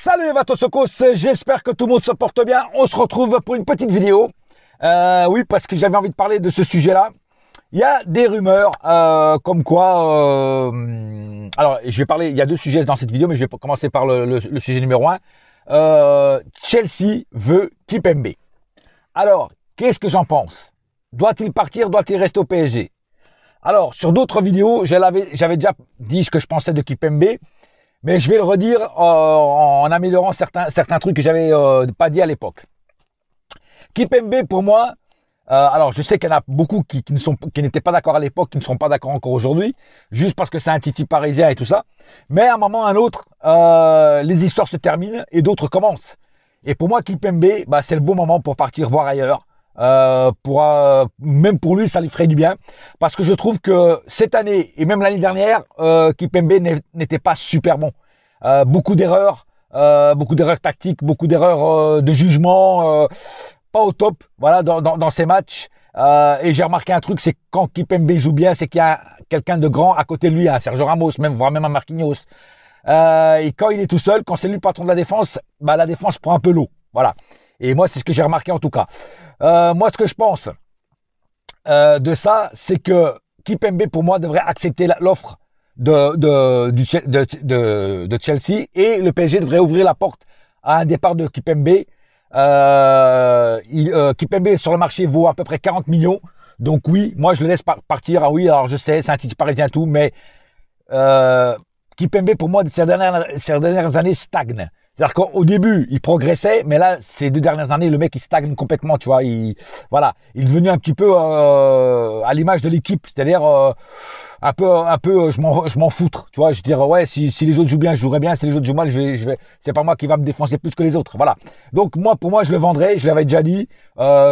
Salut les Vatosokos, j'espère que tout le monde se porte bien. On se retrouve pour une petite vidéo. Oui, parce que j'avais envie de parler de ce sujet-là. Il y a des rumeurs comme quoi... alors, je vais parler... Il y a deux sujets dans cette vidéo, mais je vais commencer par le sujet numéro 1. Chelsea veut Kimpembe. Alors, qu'est-ce que j'en pense? Doit-il partir? Doit-il rester au PSG? Alors, sur d'autres vidéos, j'avais déjà dit ce que je pensais de Kimpembe. Mais je vais le redire en améliorant certains trucs que j'avais pas dit à l'époque. Kimpembe, pour moi, alors je sais qu'il y en a beaucoup qui n'étaient pas d'accord à l'époque, qui ne seront pas d'accord encore aujourd'hui, juste parce que c'est un titi parisien et tout ça. Mais à un moment ou à un autre, les histoires se terminent et d'autres commencent. Et pour moi, Kimpembe, bah, c'est le bon moment pour partir voir ailleurs. Même pour lui, ça lui ferait du bien. Parce que je trouve que cette année, et même l'année dernière, Kimpembe n'était pas super bon. Beaucoup d'erreurs tactiques, beaucoup d'erreurs de jugement, pas au top, voilà, dans ces matchs. Et j'ai remarqué un truc, c'est que quand Kimpembe joue bien, c'est qu'il y a quelqu'un de grand à côté de lui, un Sergio Ramos, voire même un Marquinhos. Et quand il est tout seul, quand c'est lui le patron de la défense, bah, la défense prend un peu l'eau. Voilà. Et moi, c'est ce que j'ai remarqué en tout cas. Moi, ce que je pense de ça, c'est que Kimpembe, pour moi, devrait accepter l'offre de Chelsea et le PSG devrait ouvrir la porte à un départ de Kimpembe. Kimpembe sur le marché vaut à peu près 40 millions. Donc oui, moi, je le laisse partir. Ah oui, alors je sais, c'est un titre parisien tout, mais Kimpembe, pour moi, ces dernières années, stagne. C'est-à-dire qu'au début, il progressait, mais là, ces 2 dernières années, le mec, il stagne complètement, tu vois. Voilà, il est devenu un petit peu à l'image de l'équipe, c'est-à-dire un peu, je m'en foutre, tu vois. Je dirais, ouais, si les autres jouent bien, je jouerai bien. Si les autres jouent mal, c'est pas moi qui va me défoncer plus que les autres. Voilà. Donc moi, pour moi, je le vendrais. Je l'avais déjà dit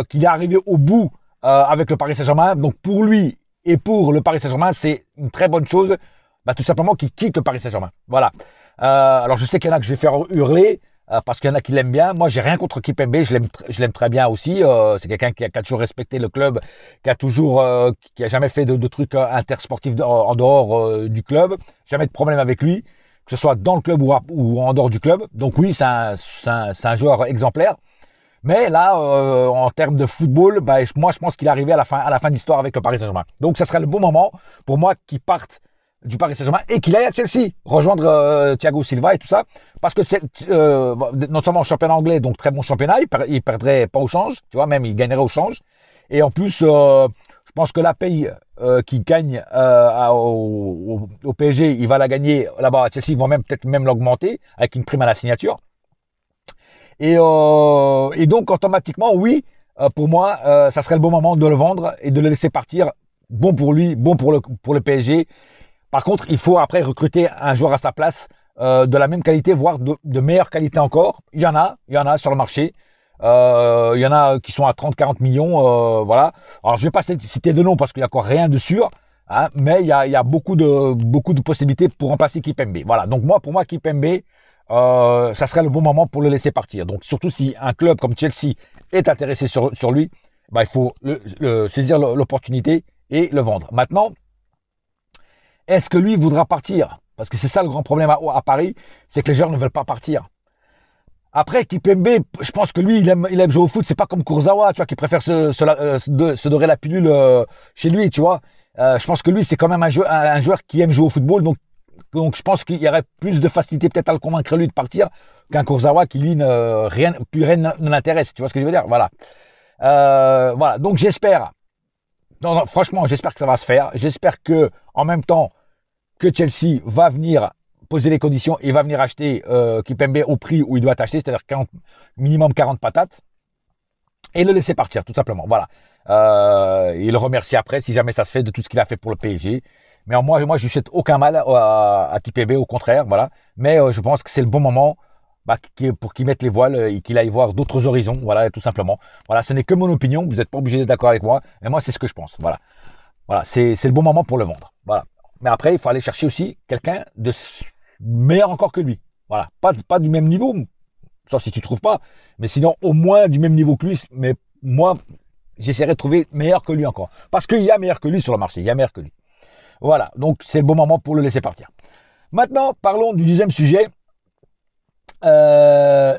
qu'il est arrivé au bout avec le Paris Saint-Germain. Donc pour lui et pour le Paris Saint-Germain, c'est une très bonne chose. Bah, tout simplement qu'il quitte le Paris Saint-Germain. Voilà. Alors je sais qu'il y en a que je vais faire hurler parce qu'il y en a qui l'aiment bien. Moi, j'ai rien contre Kimpembe, je l'aime très bien aussi. C'est quelqu'un qui a toujours respecté le club, qui a jamais fait de trucs intersportifs en dehors du club. Jamais de problème avec lui, que ce soit dans le club ou en dehors du club. Donc oui, c'est un joueur exemplaire. Mais là, en termes de football, bah, moi, je pense qu'il est arrivé à la fin d'histoire avec le Paris Saint-Germain. Donc, ça serait le bon moment pour moi qu'il parte du Paris Saint-Germain et qu'il aille à Chelsea, rejoindre Thiago Silva et tout ça. Parce que non seulement championnat anglais, donc très bon championnat, il perdrait pas au change, tu vois, même il gagnerait au change. Et en plus, je pense que la paye qu'il gagne au PSG, il va la gagner là-bas à Chelsea, ils vont peut-être même l'augmenter avec une prime à la signature. Et donc, automatiquement, oui, pour moi, ça serait le bon moment de le vendre et de le laisser partir. Bon pour lui, bon pour le PSG. Par contre, il faut après recruter un joueur à sa place de la même qualité, voire de meilleure qualité encore. Il y en a sur le marché. Il y en a qui sont à 30-40 millions. Voilà. Alors, je ne vais pas citer de noms parce qu'il n'y a encore rien de sûr. Hein, mais il y a beaucoup de possibilités pour remplacer Kimpembe. Voilà. Donc, pour moi, Kimpembe, ça serait le bon moment pour le laisser partir. Donc, surtout si un club comme Chelsea est intéressé sur lui, bah, il faut saisir l'opportunité et le vendre. Maintenant, est-ce que lui voudra partir? Parce que c'est ça le grand problème à Paris, c'est que les joueurs ne veulent pas partir. Après, Kimpembe, je pense que lui, il aime jouer au foot. C'est pas comme Kurzawa, tu vois, qui préfère se dorer la pilule chez lui, tu vois. Je pense que lui, c'est quand même un joueur qui aime jouer au football. Donc je pense qu'il y aurait plus de facilité peut-être à le convaincre lui de partir qu'un Kurzawa qui, lui, plus rien ne l'intéresse. Tu vois ce que je veux dire? Voilà. Voilà. Donc j'espère. Non, franchement, j'espère que ça va se faire. J'espère que, en même temps, que Chelsea va venir poser les conditions et va venir acheter Kimpembe au prix où il doit acheter, c'est-à-dire minimum 40 patates, et le laisser partir, tout simplement. Voilà. Et le remercier après, si jamais ça se fait, de tout ce qu'il a fait pour le PSG. Mais moi, je ne lui souhaite aucun mal à Kimpembe, au contraire. Voilà. Mais je pense que c'est le bon moment pour qu'il mette les voiles et qu'il aille voir d'autres horizons. Voilà, tout simplement. Voilà, ce n'est que mon opinion. Vous n'êtes pas obligé d'être d'accord avec moi. Mais moi, c'est ce que je pense. Voilà. Voilà, c'est le bon moment pour le vendre. Voilà. Mais après, il faut aller chercher aussi quelqu'un de meilleur encore que lui. Voilà. Pas du même niveau, sauf si tu ne trouves pas. Mais sinon, au moins du même niveau que lui. Mais moi, j'essaierai de trouver meilleur que lui encore. Parce qu'il y a meilleur que lui sur le marché. Il y a meilleur que lui. Voilà. Donc, c'est le bon moment pour le laisser partir. Maintenant, parlons du deuxième sujet.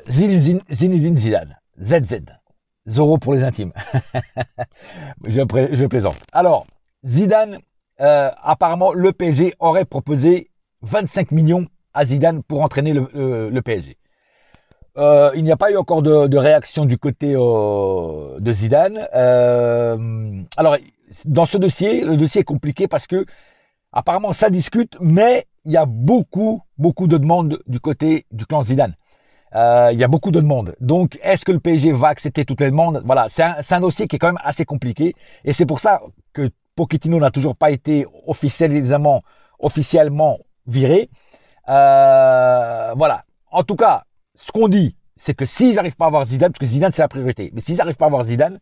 Zinedine Zidane. ZZ. Zoro pour les intimes. je plaisante. Alors, Zidane, apparemment, le PSG aurait proposé 25 millions à Zidane pour entraîner le PSG. Il n'y a pas eu encore de réaction du côté de Zidane. Alors, dans ce dossier, le dossier est compliqué parce que apparemment ça discute, mais il y a beaucoup de demandes du côté du clan Zidane. Il y a beaucoup de demandes. Donc, est-ce que le PSG va accepter toutes les demandes? Voilà, c'est un dossier qui est quand même assez compliqué. Et c'est pour ça que Pochettino n'a toujours pas été officiellement viré. Voilà. En tout cas, ce qu'on dit, c'est que s'ils n'arrivent pas à avoir Zidane, parce que Zidane c'est la priorité, mais s'ils n'arrivent pas à avoir Zidane,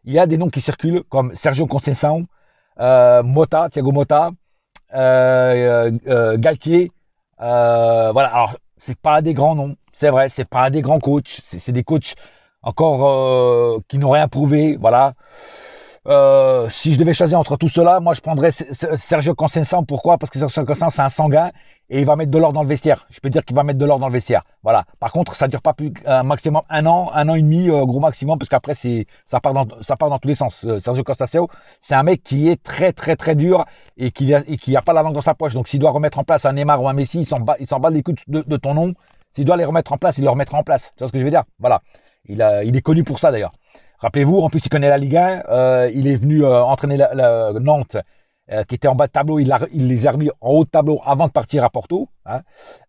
il y a des noms qui circulent comme Sergio Conceição, Thiago Motta, Galtier. Voilà. Alors, c'est pas des grands noms, c'est vrai, c'est pas des grands coachs, c'est des coachs encore qui n'ont rien prouvé. Voilà. Si je devais choisir entre tout cela, moi je prendrais Sergio Conceição. Pourquoi? Parce que Sergio Conceição c'est un sanguin et il va mettre de l'or dans le vestiaire. Je peux dire qu'il va mettre de l'or dans le vestiaire. Voilà. Par contre, ça dure pas plus maximum un an et demi, gros maximum, parce qu'après ça part dans tous les sens. Sergio Conceição, c'est un mec qui est très dur et qui a pas la langue dans sa poche. Donc s'il doit remettre en place un Neymar ou un Messi, il s'en bat les couilles de ton nom. S'il doit les remettre en place, il les remettra en place. Tu vois ce que je veux dire? Voilà. Il est connu pour ça d'ailleurs. Rappelez-vous, en plus il connaît la Ligue 1, il est venu entraîner Nantes, qui était en bas de tableau, il les a remis en haut de tableau avant de partir à Porto. Hein.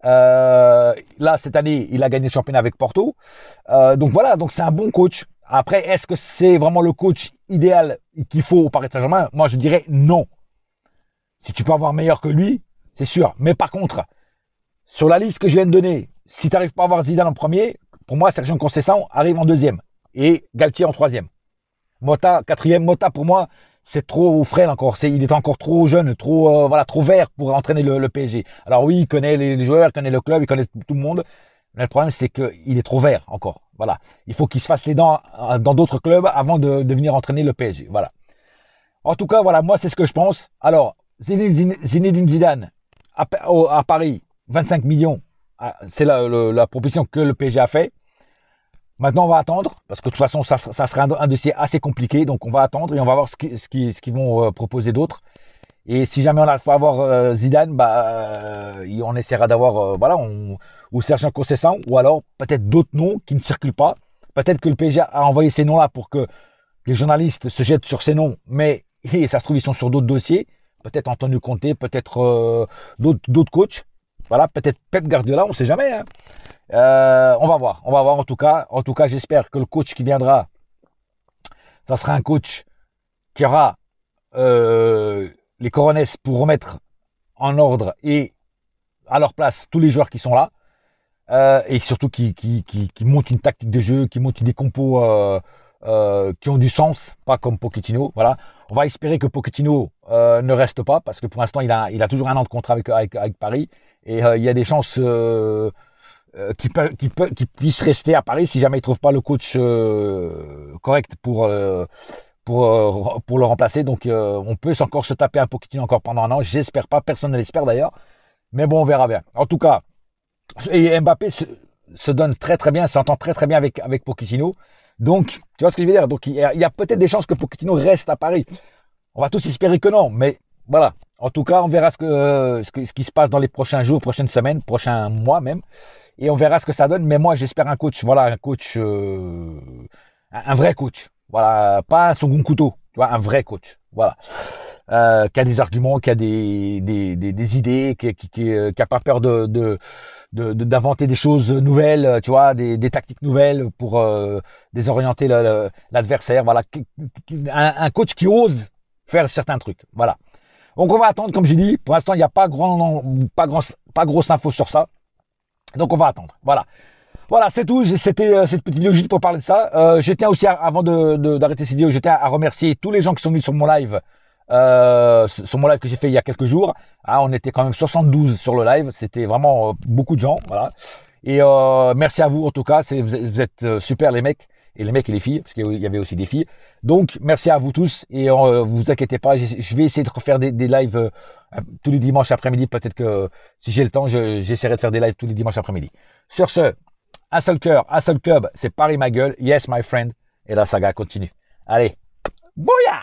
Là, cette année, il a gagné le championnat avec Porto. Donc voilà, donc c'est un bon coach. Après, est-ce que c'est vraiment le coach idéal qu'il faut au Paris Saint-Germain? Moi, je dirais non. Si tu peux avoir meilleur que lui, c'est sûr. Mais par contre, sur la liste que je viens de donner, si tu n'arrives pas à avoir Zidane en premier, pour moi, Sergio Conceição arrive en deuxième. Et Galtier en troisième. Motta, quatrième. Motta, pour moi, c'est trop frêle encore. Il est encore trop jeune, trop vert pour entraîner le PSG. Alors oui, il connaît les joueurs, il connaît le club, il connaît tout le monde. Mais le problème, c'est qu'il est trop vert encore. Voilà. Il faut qu'il se fasse les dents dans d'autres clubs avant de venir entraîner le PSG. Voilà. En tout cas, voilà, moi, c'est ce que je pense. Alors, Zinedine Zidane, à Paris, 25 millions. C'est la proposition que le PSG a fait. Maintenant, on va attendre, parce que de toute façon, ça sera un dossier assez compliqué. Donc, on va attendre et on va voir ce qu'ils vont proposer d'autres. Et si jamais on n'arrive pas à avoir Zidane, on essaiera d'avoir ou Sergio Conceição, ou alors peut-être d'autres noms qui ne circulent pas. Peut-être que le PSG a envoyé ces noms-là pour que les journalistes se jettent sur ces noms, mais ça se trouve, ils sont sur d'autres dossiers. Peut-être Antonio Conte, peut-être d'autres coachs. Voilà, peut-être Pep Guardiola, on ne sait jamais. Hein. On va voir en tout cas. En tout cas, j'espère que le coach qui viendra, ça sera un coach qui aura les coronets pour remettre en ordre et à leur place tous les joueurs qui sont là, et surtout qui montent une tactique de jeu, qui montent des compos qui ont du sens, pas comme Pochettino. Voilà. On va espérer que Pochettino ne reste pas, parce que pour l'instant il a toujours un an de contrat avec Paris, et il y a des chances qui puisse rester à Paris si jamais il ne trouve pas le coach correct pour le remplacer. Donc on peut encore se taper un Pochettino encore pendant un an. J'espère pas, personne ne l'espère d'ailleurs. Mais bon, on verra bien. En tout cas, et Mbappé se donne très bien, s'entend très bien avec Pochettino. Donc, tu vois ce que je veux dire? Donc il y a peut-être des chances que Pochettino reste à Paris. On va tous espérer que non, mais voilà. En tout cas, on verra ce qui se passe dans les prochains jours, prochaines semaines, prochains mois même. Et on verra ce que ça donne. Mais moi, j'espère un coach, un coach, un vrai coach. Voilà, pas un second couteau, tu vois, un vrai coach. Voilà. Qui a des arguments, qui a des idées, qui a pas peur d'inventer des choses nouvelles, tu vois, des tactiques nouvelles pour désorienter l'adversaire. Voilà, un coach qui ose faire certains trucs. Voilà. Donc on va attendre, comme j'ai dit. Pour l'instant, il n'y a pas grosse info sur ça. Donc on va attendre. Voilà. Voilà, c'est tout. C'était cette petite vidéo juste pour parler de ça. Je tiens aussi, avant d'arrêter cette vidéo, je tiens à remercier tous les gens qui sont venus sur mon live. Sur mon live que j'ai fait il y a quelques jours. On était quand même 72 sur le live. C'était vraiment beaucoup de gens. Voilà. Et merci à vous en tout cas. Vous êtes super les mecs. Et les mecs et les filles, parce qu'il y avait aussi des filles. Donc, merci à vous tous. Et vous inquiétez pas, je vais essayer de refaire des lives tous les dimanches après-midi. Peut-être que si j'ai le temps, j'essaierai de faire des lives tous les dimanches après-midi. Sur ce, un seul cœur, un seul club, c'est Paris ma gueule. Yes, my friend. Et la saga continue. Allez, bouya!